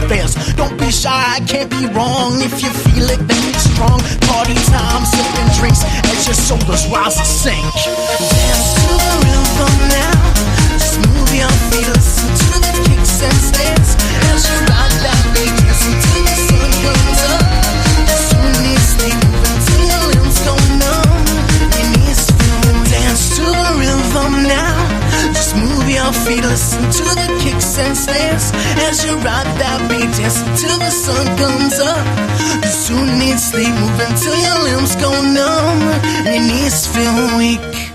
moving fast. Don't be shy, I can't be wrong. If you feel it, then it's strong. Party time, sipping drinks as your shoulders rise and sink. Dance to the rhythm now. Just move your feet, listen to the kicks and snares as you rock that beat, dancing till the sun comes up. Soon you sleep, moving till your limbs go numb. Your knees feel. Dance to the rhythm now. Just move your feet, listen to the kicks and snares as you rock that beat, dancing till the sun comes up. You soon need sleep, moving till your limbs go numb. Your knees feel weak.